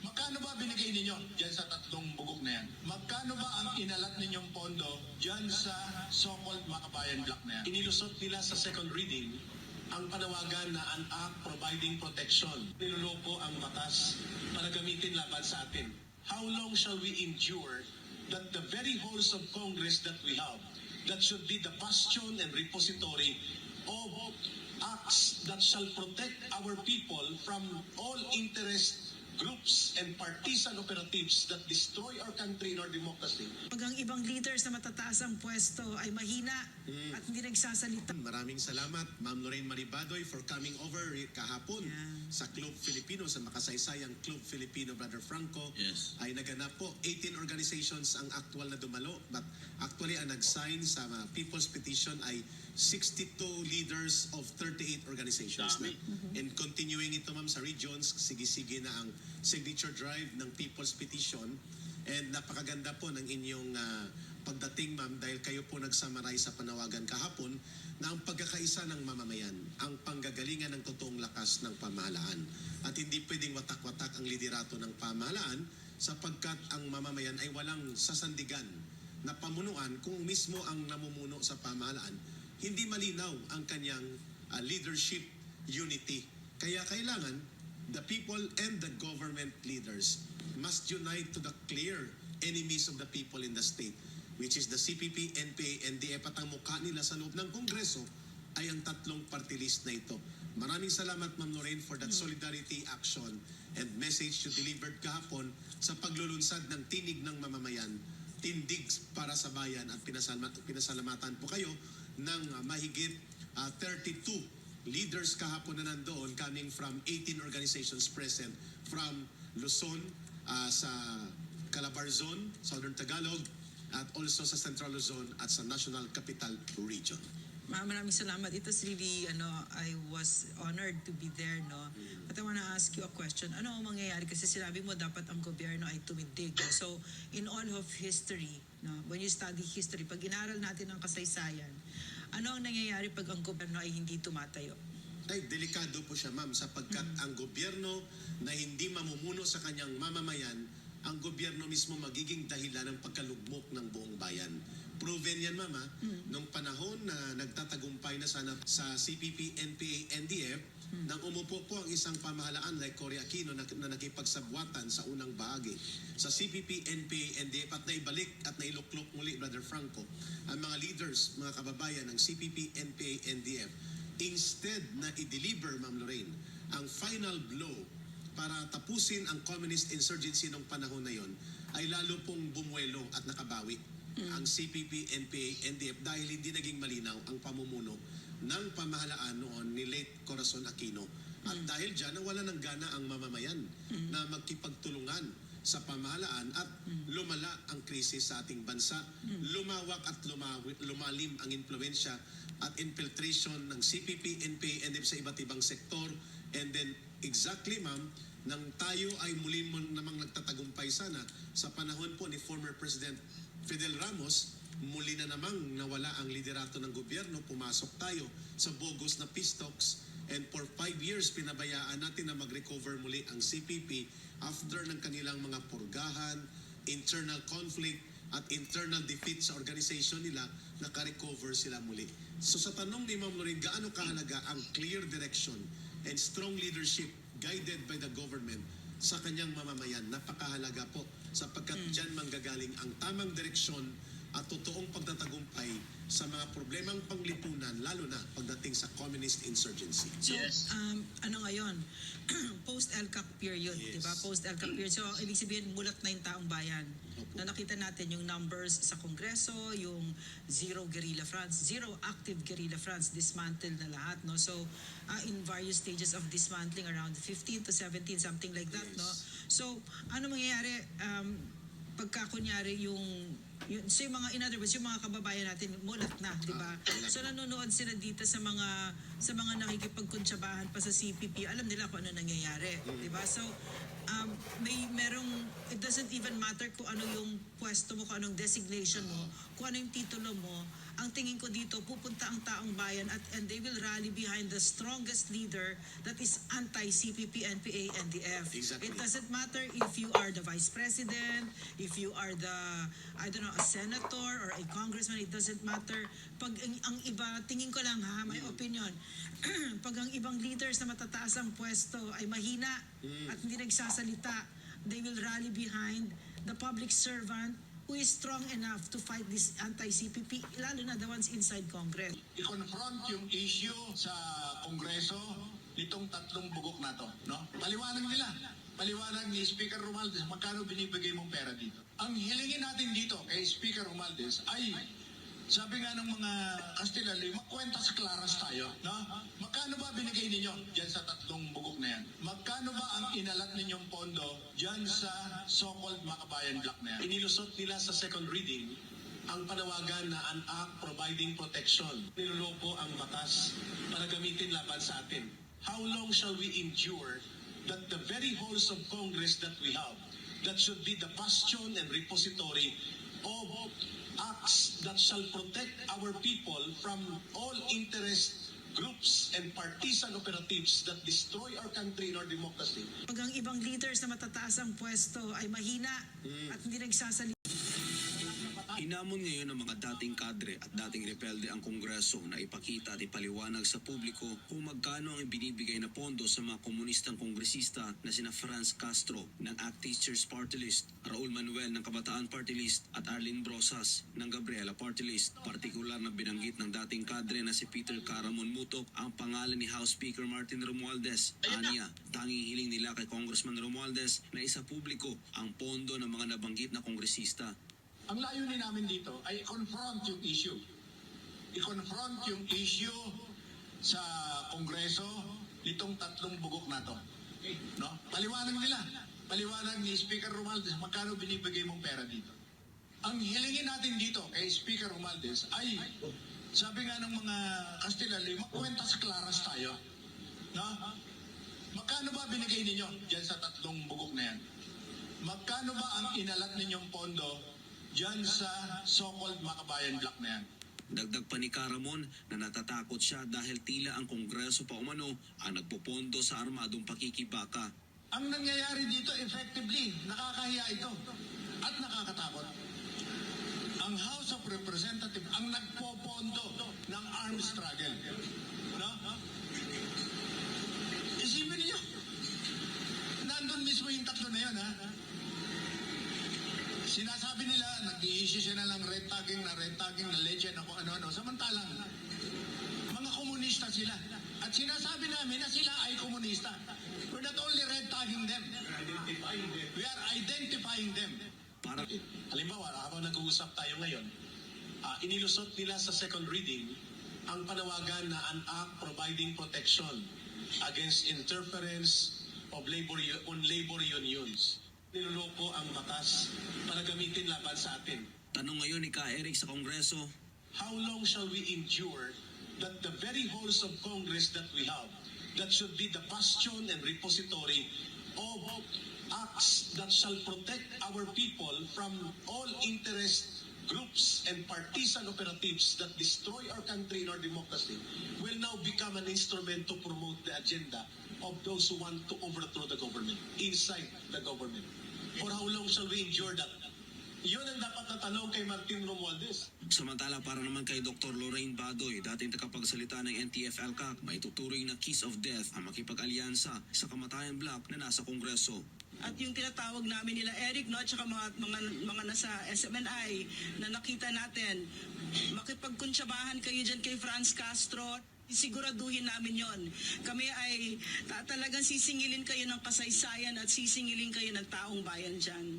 Magkano ba binigay ninyo dyan sa tatlong bugok na yan? Magkano ba ang inalat ninyong pondo dyan sa so-called Makabayan Block na yan? Inilusot nila sa second reading ang panawagan na an act providing protection. Niluloko ang batas para gamitin laban sa atin. How long shall we endure that the very halls of Congress that we have, that should be the bastion and repository of acts that shall protect our people from all interest groups and partisan operatives that destroy our country and our democracy. Pag ang ibang leaders na matataas ang pwesto ay mahina at hindi nagsasalita. Maraming salamat, Ma'am Lorraine Maribadoy, for coming over kahapon sa Club Filipino, sa makasaysayang Club Filipino, Brother Franco. Yes. Ay naganap po, 18 organizations ang actual na dumalo, but actually ang nag-sign sa People's Petition ay 62 leaders of 38 organizations na. And continuing ito, ma'am, sa regions, sige-sige na ang signature drive ng People's Petition. And napakaganda po ng inyong pagdating, ma'am, dahil kayo po nagsummarize sa panawagan kahapon na ang pagkakaisa ng mamamayan, ang panggagalingan ng totoong lakas ng pamahalaan. At hindi pwedeng watak-watak ang liderato ng pamahalaan sapagkat ang mamamayan ay walang sasandigan na pamunuan kung mismo ang namumuno sa pamahalaan hindi malinaw ang kanyang leadership unity. Kaya kailangan the people and the government leaders must unite to the clear enemies of the people in the state, which is the CPP, NPA, NDF, at ang mukha nila sa loob ng Kongreso ay ang tatlong party list na ito. Maraming salamat, Ma'am Lorraine, for that solidarity action and message you delivered kahapon sa paglulunsad ng tinig ng mamamayan, tindig para sa bayan, at pinasalamatan po kayo ng mahigit 32 leaders kahapon na nandoon, coming from 18 organizations present from Luzon, sa Calabarzon, Southern Tagalog, at also sa Central Luzon at sa National Capital Region. Maraming salamat. It was really, I was honored to be there, no? But I want to ask you a question. Ano ang mangyayari? Kasi sinabi mo dapat ang gobyerno ay tumindig. So, in all of history, no, when you study history, pag inaral natin ang kasaysayan, ano ang nangyayari pag ang gobyerno ay hindi tumatayo? Ay, delikado po siya, ma'am, sapagkat ang gobyerno na hindi mamumuno sa kanyang mamamayan, ang gobyerno mismo magiging dahilan ng pagkalugmok ng buong bayan. Proven yan, mama, nung panahon na nagtatagumpay na sana sa CPP, NPA, NDF, nang umupo po ang isang pamahalaan like Cory Aquino na nakipagsabwatan sa unang bahagi sa CPP, NPA, NDF, at naibalik at nailuklok muli, Brother Franco, ang mga leaders, mga kababayan ng CPP, NPA, NDF, instead na i-deliver, Ma'am Lorraine, ang final blow para tapusin ang communist insurgency ng panahon na yon, ay lalo pong bumuelo at nakabawi ang CPP, NPA, NDF dahil hindi naging malinaw ang pamumuno ng pamahalaan noon ni late Corazon Aquino. At dahil dyan, nawala ng gana ang mamamayan na magkipagtulungan sa pamahalaan at lumala ang krisis sa ating bansa. Lumawak at lumalim ang impluensya at infiltration ng CPP, NPA, NDF sa iba't ibang sektor. And then, exactly, ma'am, nang tayo ay muli namang nagtatagumpay sana sa panahon po ni former President Fidel Ramos, muli na namang nawala ang liderato ng gobyerno, pumasok tayo sa bogus na peace talks, and for 5 years pinabayaan natin na mag-recover muli ang CPP after ng kanilang mga purgahan, internal conflict, at internal defeat sa organization nila, naka-recover sila muli. So sa tanong ni Ma'am Lorraine, gaano kahalaga ang clear direction and strong leadership guided by the government sa kanyang mamamayan? Napakahalaga po sapagkat dyan manggagaling ang tamang direksyon at totoong pagtatagumpay sa mga problemang panglipunan, lalo na pagdating sa communist insurgency. So, ano ngayon? Post-LCAC period, Yes. di ba? Post-LCAC period. So, ibig sabihin, mulat na yung taong bayan. Opo. Na nakita natin yung numbers sa Kongreso, yung zero guerrilla fronts, zero active guerrilla fronts, dismantled na lahat, no? So, in various stages of dismantling, around 15 to 17, something like that, Yes. no? So, ano mangyayari pagka kunyari so yung mga, in other words, yung mga kababayan natin mulat na, di ba? So nanonood sila dito sa mga nakikipagkuntsabahan pa sa CPP, alam nila kung ano nangyayari, di ba? So merong it doesn't even matter kung ano yung pwesto mo, kung anong designation mo, kung ano yung titulo mo. Ang tingin ko dito, pupunta ang taong bayan and they will rally behind the strongest leader that is anti-CPP, NPA, NDF. Exactly. It doesn't matter if you are the vice president, if you are the, I don't know, a senator or a congressman, it doesn't matter. Pag ang iba, tingin ko lang ha, my opinion, pag ang ibang leaders na matataas ang pwesto ay mahina at hindi nagsasalita, they will rally behind the public servant who is strong enough to fight this anti-CPP, lalo na the ones inside Congress. I-confront yung issue sa Kongreso nitong tatlong bugok na to. No? Paliwanag nila. Paliwanag ni Speaker Romualdez, magkano binibigay mong pera dito. Ang hilingin natin dito kay Speaker Romualdez ay, sabi nga ng mga Kastilali, magkwenta sa Claras tayo. No? Magkano ba binigay ninyo dyan sa tatlong bugok na yan? Magkano ba ang inalat ninyong pondo dyan sa so-called Makabayan Block na yan? Inilusot nila sa second reading ang panawagan na an act providing protection. Niloloko ang batas para gamitin laban sa atin. How long shall we endure that the very halls of Congress that we have, that should be the bastion and repository of acts that shall protect our people from all interest groups and partisan operatives that destroy our country and our democracy. Pag ang ibang leaders na matataas ang pwesto ay mahina at hindi nagsasalita, Hinamon ngayon ng mga dating kadre at dating rebelde ang Kongreso na ipakita at ipaliwanag sa publiko kung magkano ang ibinibigay na pondo sa mga komunistang kongresista na sina Franz Castro ng ACT Teachers Party List, Raul Manuel ng Kabataan Party List at Arlene Brosas ng Gabriela Party List. Partikular na binanggit ng dating kadre na si Peter Caramon Mutok ang pangalan ni House Speaker Martin Romualdez. Aniya, tanging hiling nila kay Congressman Romualdez na isa publiko ang pondo ng mga nabanggit na kongresista. Ang layunin namin dito ay confront yung issue. I-confront yung issue sa Kongreso nitong tatlong bugok na to. No? Paliwanag nila. Paliwanag ni Speaker Romualdez, magkano binibigay mong pera dito. Ang hilingin natin dito kay Speaker Romualdez ay, sabi nga ng mga Kastilali, magkwenta sa Claras tayo. No? Magkano ba binigay ninyo dyan sa tatlong bugok na yan? Magkano ba ang inalat ninyong pondo dyan sa so-called Makabayan Block na yan? Dagdag pa ni Caramon na natatakot siya dahil tila ang Kongreso pa umano ang nagpopondo sa armadong pakikibaka. Ang nangyayari dito, effectively, nakakahiya ito at nakakatakot. Ang House of Representatives ang nagpopondo ng armed struggle. No? Isipin niyo, nandun mismo yung tatlo na yun, ha? Sinasabi nila, nag-i-issue sila ng red tagging, na legend, na kung ano-ano. Samantalang, mga komunista sila. At sinasabi namin na sila ay komunista. We're not only red tagging them. We are identifying them. Para Halimbawa, habang nag-uusap tayo ngayon, inilusot nila sa second reading ang panawagan na an act providing protection against interference of labor unions. Niloloko ang batas para gamitin laban sa atin. tanong ngayon ni Ka Eric sa Kongreso, How long shall we endure that the very halls of Congress that we have, that should be the bastion and repository of acts that shall protect our people from all interest groups and partisan operatives that destroy our country and our democracy, will now become an instrument to promote the agenda of those who want to overthrow the government, inside the government. For how long shall we endure that? Yun ang dapat na tanong kay Martin Romualdez. samantala para naman kay Dr. Lorraine Badoy, dating tagapagsalita ng NTF-ELCAC, may tuturing na kiss of death ang makipag-alyansa sa Kamatayan Bloc na nasa Kongreso. At yung tinatawag namin nila Eric, no, at saka mga nasa SMNI na nakita natin, makipagkuntsabahan kayo dyan kay Franz Castro, siguraduhin namin yon. Kami ay talagang sisingilin kayo ng kasaysayan at sisingilin kayo ng taong bayan dyan.